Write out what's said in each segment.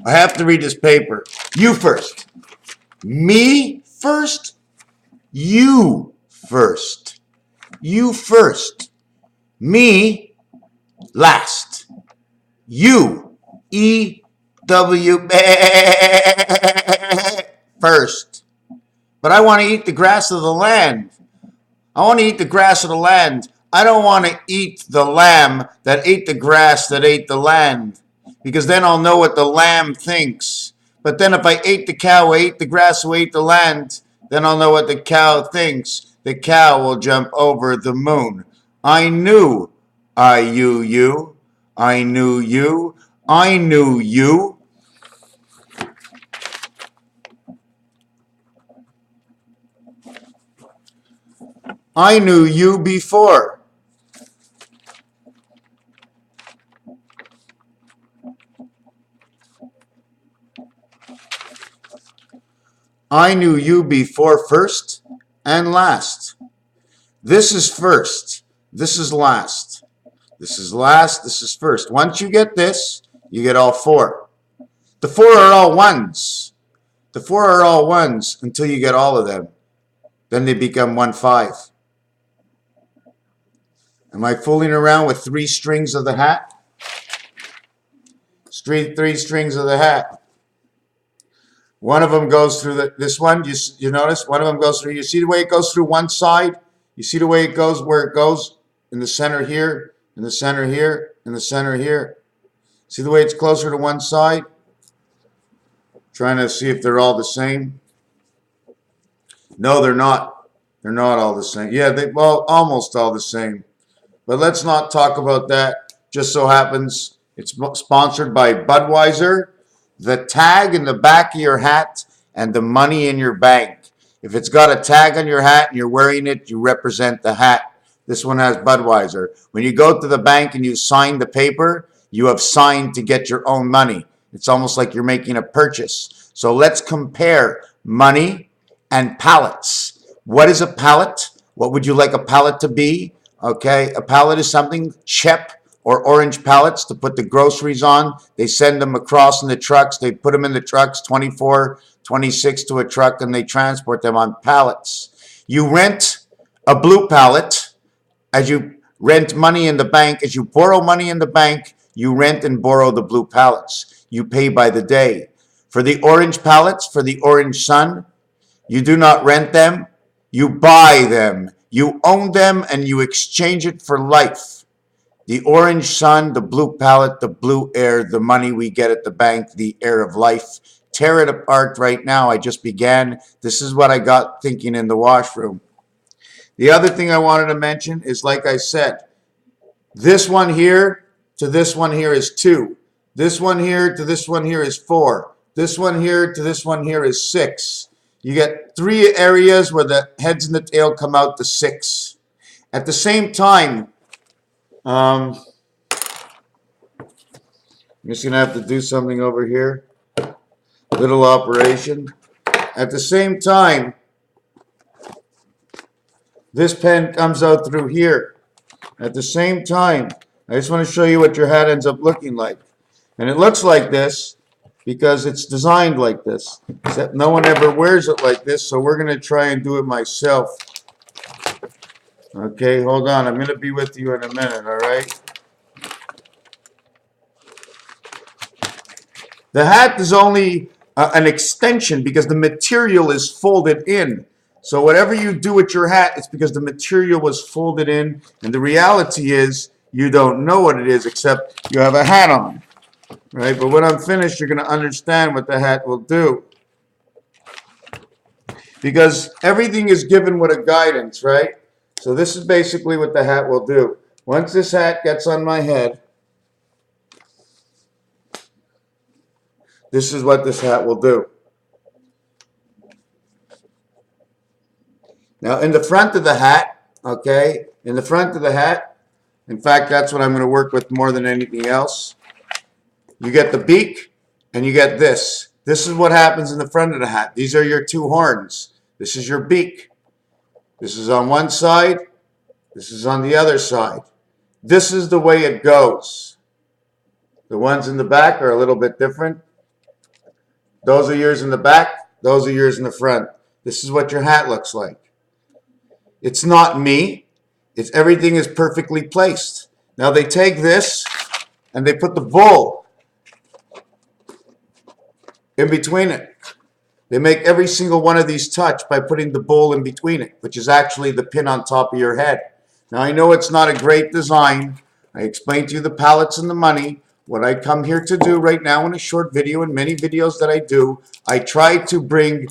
I have to read this paper. You first. Me first. You first. You first. Me last. You. E-W first. But I want to eat the grass of the land. I want to eat the grass of the land. I don't want to eat the lamb that ate the grass that ate the land, because then I'll know what the lamb thinks. But then if I ate the cow who ate the grass who ate the land, then I'll know what the cow thinks. The cow will jump over the moon. I knew you. I knew you. I knew you. I knew you before. I knew you before first and last. This is first. This is last. This is last. This is first. Once you get this, you get all four. The four are all ones. The four are all ones until you get all of them. Then they become 1-5. Am I fooling around with 3 strings of the hat? Three strings of the hat. One of them goes through this one. You notice one of them goes through. You see the way it goes through one side? You see the way it goes, where it goes in the center here, in the center here, in the center here. See the way it's closer to one side? Trying to see if they're all the same. No, they're not. They're not all the same. Yeah, well, almost all the same. But let's not talk about that. Just so happens it's sponsored by Budweiser. The tag in the back of your hat and the money in your bank. If it's got a tag on your hat and you're wearing it, you represent the hat. This one has Budweiser. When you go to the bank and you sign the paper, you have signed to get your own money. It's almost like you're making a purchase. So let's compare money and pallets. What is a pallet? What would you like a pallet to be? Okay, a pallet is something, CHEP or orange pallets to put the groceries on. They send them across in the trucks. They put them in the trucks, 24, 26 to a truck, and they transport them on pallets. You rent a blue pallet as you rent money in the bank. As you borrow money in the bank, you rent and borrow the blue pallets. You pay by the day. For the orange pallets, for the orange sun, you do not rent them. You buy them. You own them and you exchange it for life. The orange sun, the blue pallet, the blue air, the money we get at the bank, the air of life. Tear it apart right now. I just began. This is what I got thinking in the washroom. The other thing I wanted to mention is, like I said, this one here to this one here is 2. This one here to this one here is 4. This one here to this one here is 6. You get 3 areas where the heads and the tail come out to 6. At the same time, I'm just going to have to do something over here. Little operation. At the same time, this pen comes out through here. At the same time, I just want to show you what your hat ends up looking like. And it looks like this because it's designed like this. Except no one ever wears it like this, so we're going to try and do it myself. Okay, hold on. I'm going to be with you in a minute, all right? The hat is only an extension because the material is folded in. So whatever you do with your hat, it's because the material was folded in, and the reality is you don't know what it is except you have a hat on, right? But when I'm finished, you're going to understand what the hat will do. Because everything is given with a guidance, right? So this is basically what the hat will do. Once this hat gets on my head, this is what this hat will do. Now, in the front of the hat, okay, in the front of the hat, in fact, that's what I'm going to work with more than anything else. You get the beak, and you get this. This is what happens in the front of the hat. These are your 2 horns. This is your beak. This is on one side. This is on the other side. This is the way it goes. The ones in the back are a little bit different. Those are yours in the back. Those are yours in the front. This is what your hat looks like. It's not me. It's everything is perfectly placed. Now they take this and they put the bull in between it. They make every single one of these touch by putting the bull in between it, which is actually the pin on top of your head. Now I know it's not a great design. I explained to you the pallets and the money. What I come here to do right now in a short video and many videos that I do, I try to bring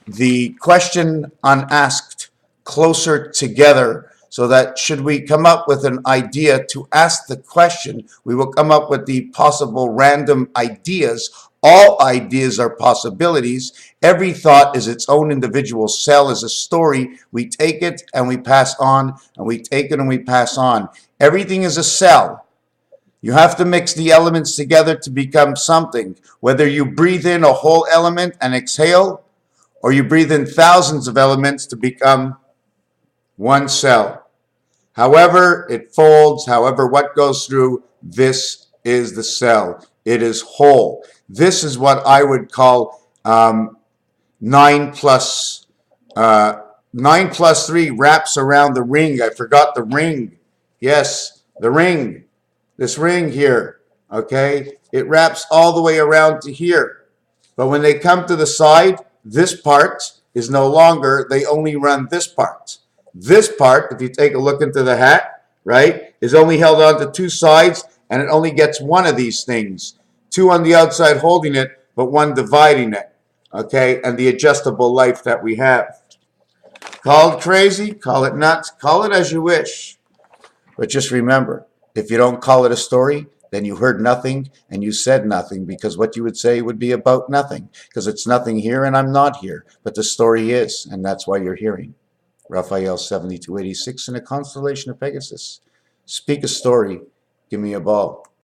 the question unasked closer together so that should we come up with an idea to ask the question, we will come up with the possible random ideas. All ideas are possibilities. Every thought is its own individual cell, is a story. We take it and we pass on, and we take it and we pass on. Everything is a cell. You have to mix the elements together to become something. Whether you breathe in a whole element and exhale, or you breathe in thousands of elements to become one cell. However it folds, however what goes through, this is the cell. It is whole. This is what I would call 9 plus 3 wraps around the ring. I forgot the ring. Yes, the ring. This ring here, okay? It wraps all the way around to here. But when they come to the side, this part is no longer, they only run this part. This part, if you take a look into the hat, right, is only held on to two sides, and it only gets one of these things. Two on the outside holding it, but one dividing it, okay? And the adjustable life that we have. Call it crazy, call it nuts, call it as you wish. But just remember, if you don't call it a story, then you heard nothing and you said nothing, because what you would say would be about nothing, because it's nothing here and I'm not here, but the story is, and that's why you're hearing. Raphael 7286 in a constellation of Pegasus. Speak a story, give me a ball.